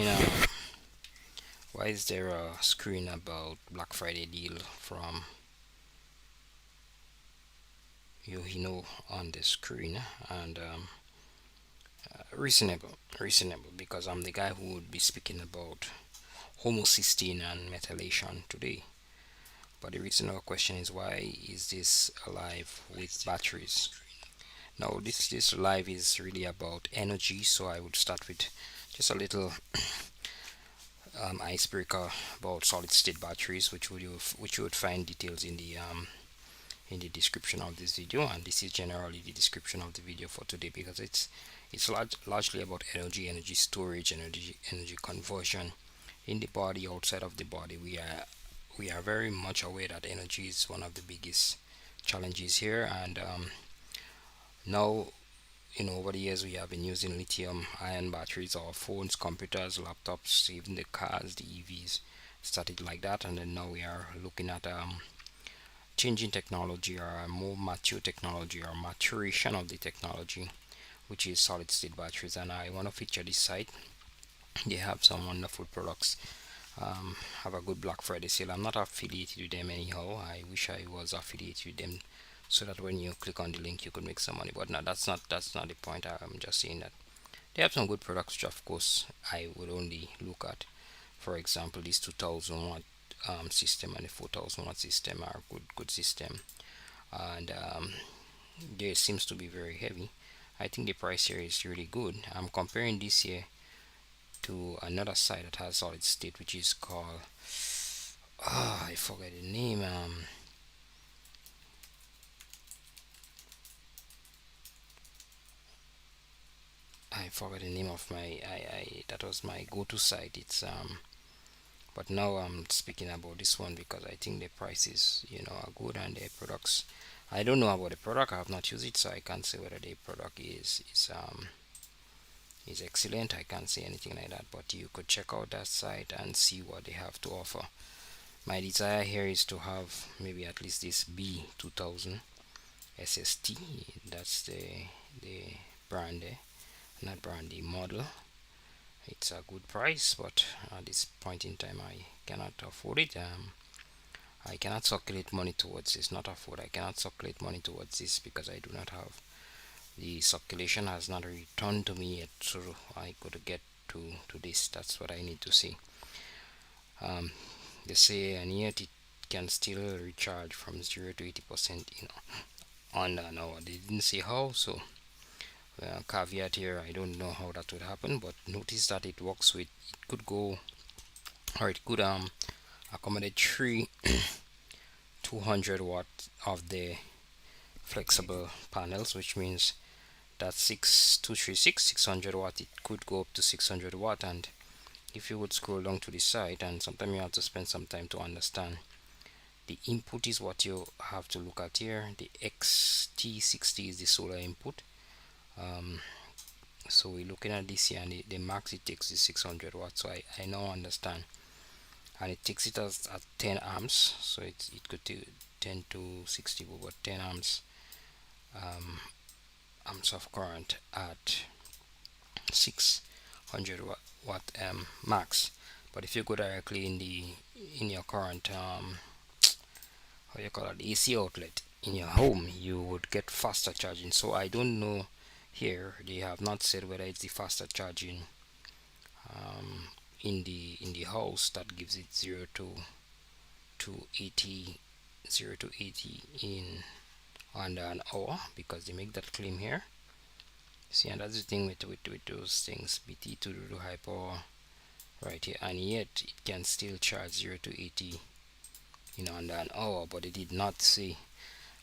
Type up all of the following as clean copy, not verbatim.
question, why is there a screen about Black Friday deal from on the screen? And reasonable, because I'm the guy who would be speaking about homocysteine and methylation today. But the reasonable question is, why is this alive with batteries? Now, this live is really about energy, so I would start with just a little icebreaker about solid state batteries, which you would find details in the description of this video. And this is generally the description of the video for today, because it's largely about energy storage, energy conversion in the body, outside of the body. We are very much aware that energy is one of the biggest challenges here. And now, over the years, we have been using lithium ion batteries, our phones, computers, laptops, even the cars, the EVs started like that. And then now we are looking at changing technology, or a more mature technology, or maturation of the technology, which is solid state batteries. And I want to feature this site. They have some wonderful products. Have a good Black Friday sale. I'm not affiliated with them anyhow. I wish I was affiliated with them, so that when you click on the link you could make some money. But no, that's not the point. I'm just saying that they have some good products, which of course I would only look at. For example, this 2000 watt system and the 4000 watt system are good system. And they seems to be very heavy. I think the price here is really good. I'm comparing this here to another site that has solid state, which is called, I forget the name. I forgot the name of my I that was my go-to site. It's but now I'm speaking about this one because I think the prices, are good, and the products. I don't know about the product. I have not used it, so I can't say whether the product is excellent. I can't say anything like that. But you could check out that site and see what they have to offer. My desire here is to have maybe at least this B2000 SST. That's the brand there, not brand, the model. It's a good price, but at this point in time I cannot afford it. I cannot circulate money towards this. Not afford, I cannot circulate money towards this, because I do not have, the circulation has not returned to me yet, so I could get to this. That's what I need to see. They say, and yet it can still recharge from 0 to 80%, on an hour. They didn't say how, so caveat here, I don't know how that would happen. But notice that it works with, it could go, or it could accommodate three 200 watt of the flexible panels, which means that 6236 600 watt, it could go up to 600 watt. And if you would scroll down to the site, and sometimes you have to spend some time to understand, the input is what you have to look at here. The XT60 is the solar input. So we're looking at this here, and the max it takes is 600 watts. So I now understand, and it takes it as at 10 amps. So it could do 10 to 60, but 10 amps amps of current at 600 watt max. But if you go directly in your current how you call it, AC outlet in your home, you would get faster charging. So I don't know, here they have not said whether it's the faster charging in the house that gives it 0 to 80 in under an hour, because they make that claim here. See, and that's the thing with those things, BT to do high power right here, and yet it can still charge 0 to 80 under an hour. But it did not say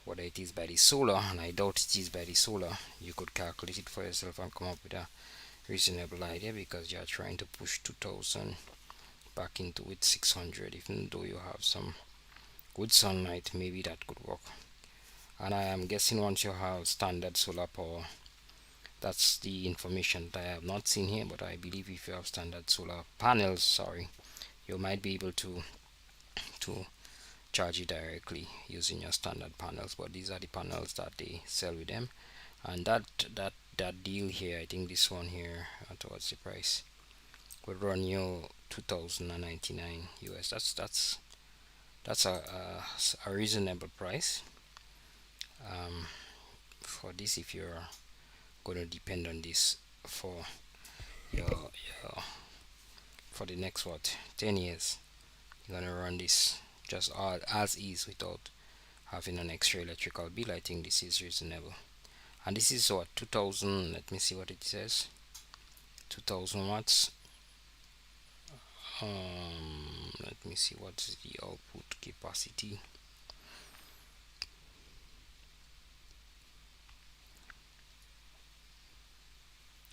whether it is by the solar, and I doubt it is by the solar. You could calculate it for yourself and come up with a reasonable idea, because you are trying to push 2000 back into with 600. Even though you have some good sunlight, maybe that could work. And I am guessing once you have standard solar power, that's the information that I have not seen here, but I believe if you have standard solar panels, sorry, you might be able to charge it directly using your standard panels. But these are the panels that they sell with them. And that deal here, I think this one here, towards the price, could run you 2099 US. That's a reasonable price um, for this if you're going to depend on this for your for the next what 10 years. You're gonna run this just as is without having an extra electrical bill. I think this is reasonable. And this is what 2000, let me see what it says, 2000 watts. Let me see what's the output capacity.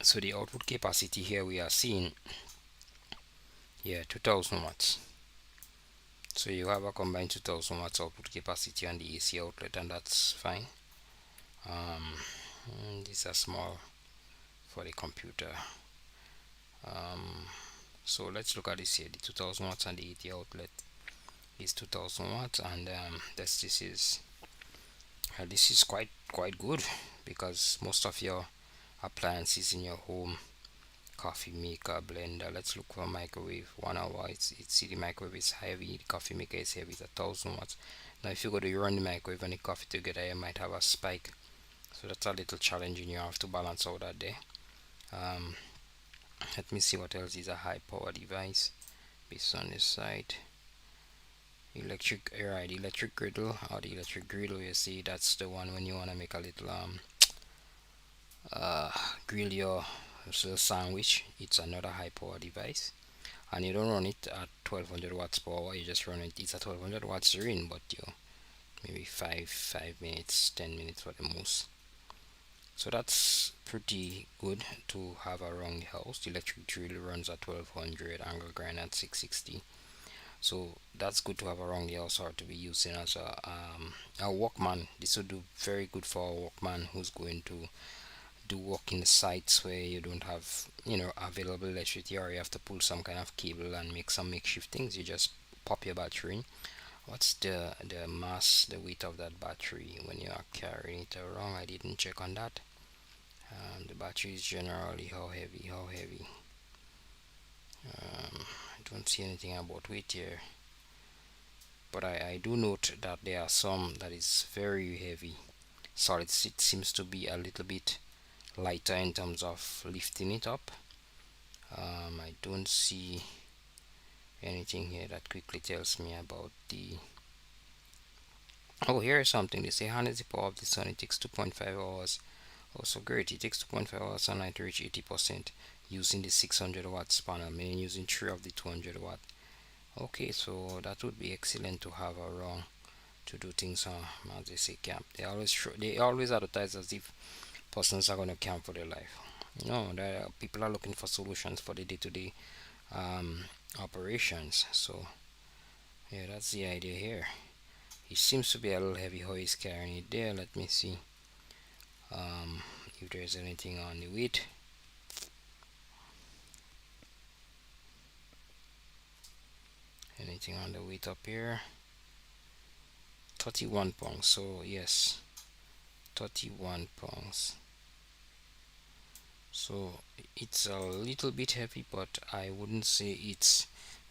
So the output capacity here we are seeing, yeah, 2000 watts. So you have a combined 2000 watts output capacity on the AC outlet, and that's fine. These are small for the computer. So let's look at this here. The 2000 watts and the 80 outlet is 2000 watts, and this is quite good, because most of your appliances in your home, coffee maker, blender, let's look for microwave, 1 hour, it's the microwave is heavy, the coffee maker is heavy, it's 1000 watts. Now if you go to run the microwave and the coffee together, you might have a spike, so that's a little challenging. You have to balance out that there. Let me see what else is a high power device based on this site. Electric, right, electric griddle, or the electric griddle, you see, that's the one when you want to make a little grill your sandwich. It's another high power device, and you don't run it at 1200 watts per hour. You just run it, it's at 1200 watts during, but you maybe 5 minutes, 10 minutes for the most. So that's pretty good to have around the house. The electric drill runs at 1200, angle grind at 660. So that's good to have around the house, or to be using as a workman. This would do very good for a workman who's going to do work in the sites where you don't have available electricity, or you have to pull some kind of cable and make some makeshift things. You just pop your battery in. What's the mass, the weight of that battery when you are carrying it around? I didn't check on that. The battery is generally how heavy. I don't see anything about weight here, but I do note that there are some that is very heavy. Solid state seems to be a little bit lighter in terms of lifting it up. I don't see anything here that quickly tells me about the. Oh, here's something. They say harness the power of the sun. It takes 2.5 hours. Also great. It takes 2.5 hours sunlight to reach 80% using the 600 watts panel, meaning using 3 of the 200 watt. Okay, so that would be excellent to have around to do things as they say camp. They always advertise as if persons are going to camp for their life. No, people are looking for solutions for the day-to-day operations. So yeah, that's the idea here. It seems to be a little heavy how he's carrying it there. Let me see if there's anything on the weight. Anything on the weight up here? 31 pounds. So yes, 31 pounds. So it's a little bit heavy, but I wouldn't say it's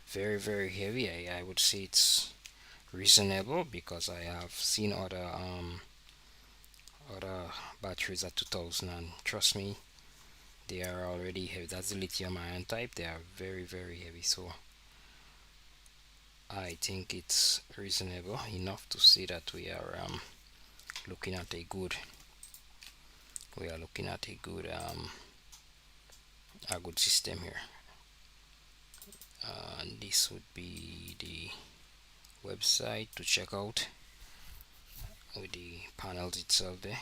very heavy. I would say it's reasonable, because I have seen other batteries at 2000, and trust me, they are already heavy. That's the lithium-ion type. They are very heavy. So I think it's reasonable enough to say that we are looking at a good a good system here. And this would be the website to check out with the panels itself there.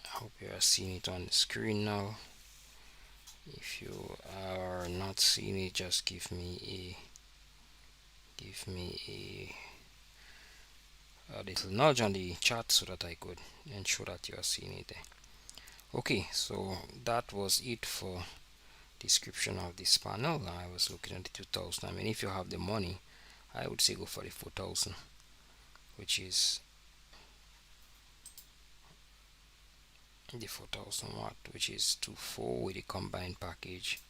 I hope you are seeing it on the screen now. If you are not seeing it, just give me a little nudge on the chat so that I could ensure that you are seeing it there. Okay, so that was it for description of this panel. I was looking at the 2000. I mean, if you have the money, I would say go for the 4000, which is the 4000 watt, which is 2.4 with a combined package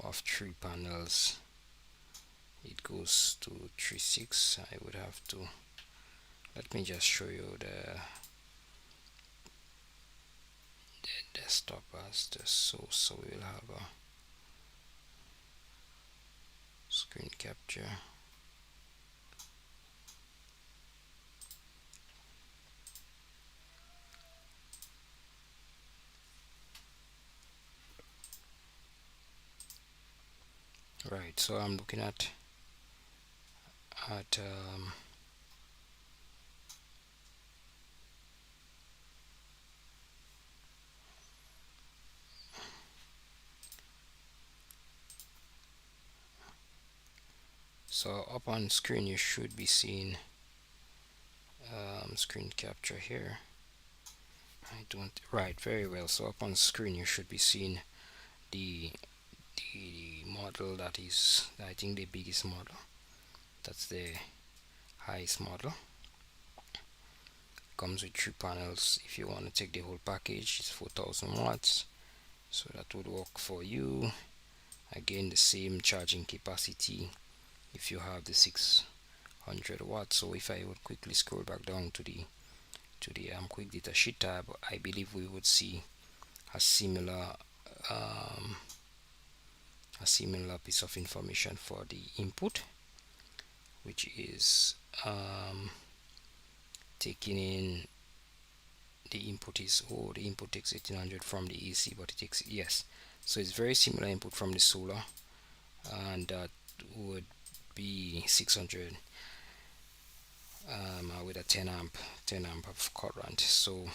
of 3 panels. It goes to 3.6. I would have to, let me just show you the desktop as the source, so we'll have a screen capture. Right, so I'm looking at at so up on screen you should be seeing screen capture here. I don't, right, very well. So up on screen you should be seeing the the model that is, I think, the biggest model. That's the highest model. Comes with 3 panels. If you want to take the whole package, it's 4000 watts, so that would work for you. Again, the same charging capacity if you have the 600 watts. So if I would quickly scroll back down to the quick data sheet tab, I believe we would see a similar um, piece of information for the input, which is taking in, the input is, oh, the input takes 1800 from the AC, but it takes, yes, so it's very similar input from the solar, and that would be 600 with a 10 amp of current. So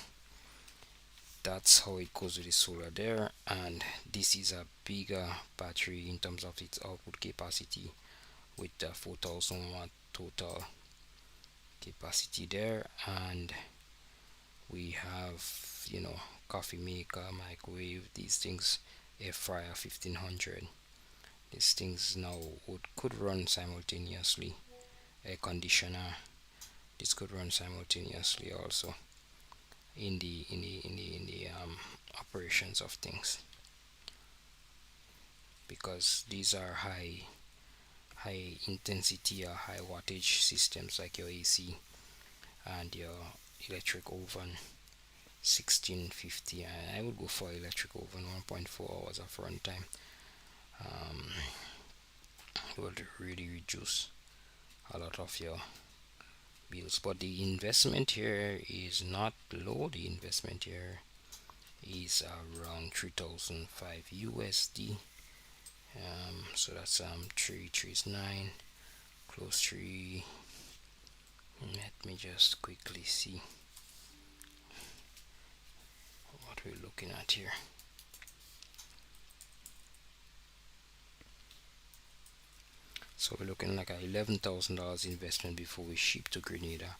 that's how it goes with the solar there, and this is a bigger battery in terms of its output capacity, with 4000 watt total capacity there. And we have, coffee maker, microwave, these things, air fryer 1500. These things now could run simultaneously. Air conditioner, this could run simultaneously also in the operations of things, because these are high intensity or high wattage systems, like your AC and your electric oven 1650. And I would go for electric oven, 1.4 hours of runtime. It will really reduce a lot of your bills. But the investment here is not low. The investment here is around 3005 USD. So that's 339 close 3. Let me just quickly see what we're looking at here. So we're looking like a $11,000 investment before we ship to Grenada,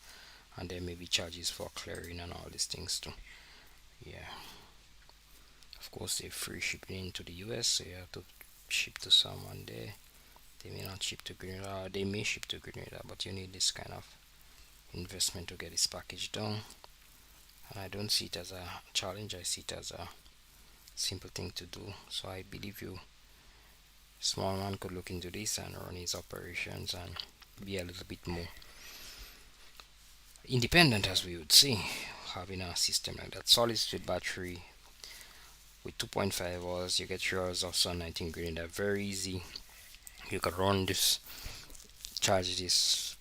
and there may be charges for clearing and all these things too. Yeah, of course they're free shipping into the US, so you have to ship to someone there. They may not ship to Grenada, or they may ship to Grenada, but you need this kind of investment to get this package done. And I don't see it as a challenge, I see it as a simple thing to do. So I believe you, small man, could look into this and run his operations and be a little bit more independent, as we would say, having a system like that. Solid state battery with 2.5 hours, you get 3 hours of sunlight in Grenada, very easy. You can run this, charge this,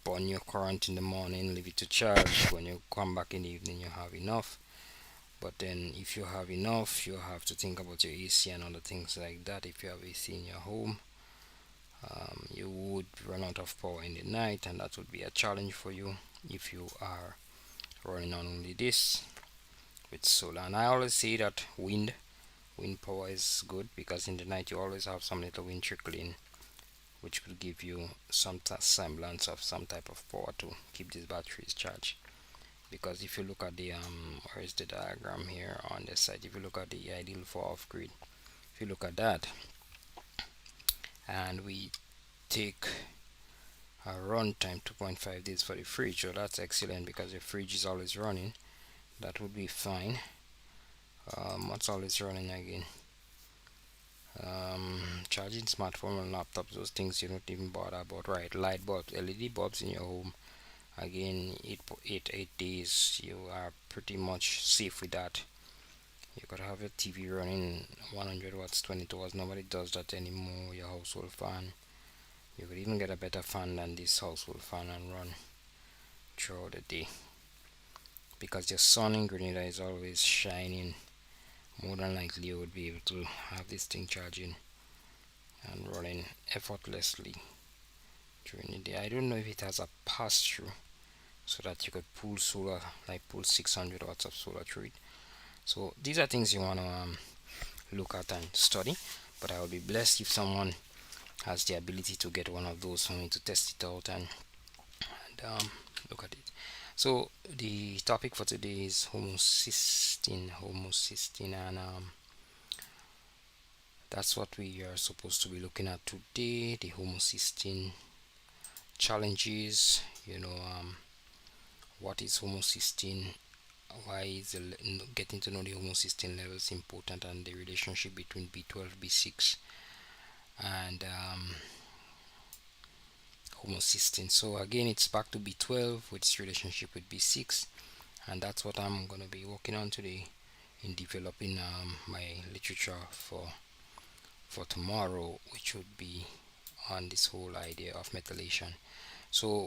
burn your current in the morning, leave it to charge. When you come back in the evening, you have enough. But then if you have enough, you have to think about your AC and other things like that. If you have AC in your home, you would run out of power in the night, and that would be a challenge for you if you are running on only this with solar. And I always say that wind power is good, because in the night you always have some little wind trickling, which will give you some semblance of some type of power to keep these batteries charged. Because if you look at the where is the diagram here on this side, if you look at the ideal for off grid, if you look at that, and we take a runtime 2.5 days for the fridge, so that's excellent, because the fridge is always running. That would be fine. what's all this running again? Charging smartphone and laptops, those things you don't even bother about, right? Light bulbs, LED bulbs in your home, again, 8 days you are pretty much safe with that. You could have your TV running 100 watts, 22 watts. Nobody does that anymore. Your household fan, you could even get a better fan than this household fan and run throughout the day, because the sun in Grenada is always shining. More than likely you would be able to have this thing charging and running effortlessly during the day. I don't know if it has a pass through so that you could pull solar, like pull 600 watts of solar through it. So these are things you want to look at and study, but I would be blessed if someone has the ability to get one of those for me to test it out and look at it. So the topic for today is homocysteine, and that's what we are supposed to be looking at today. The homocysteine challenges. What is homocysteine? Why is getting to know the homocysteine levels important, and the relationship between B12, B6, and homocysteine. So again, it's back to B12 with its relationship with B6, and that's what I'm going to be working on today in developing my literature for tomorrow, which would be on this whole idea of methylation. So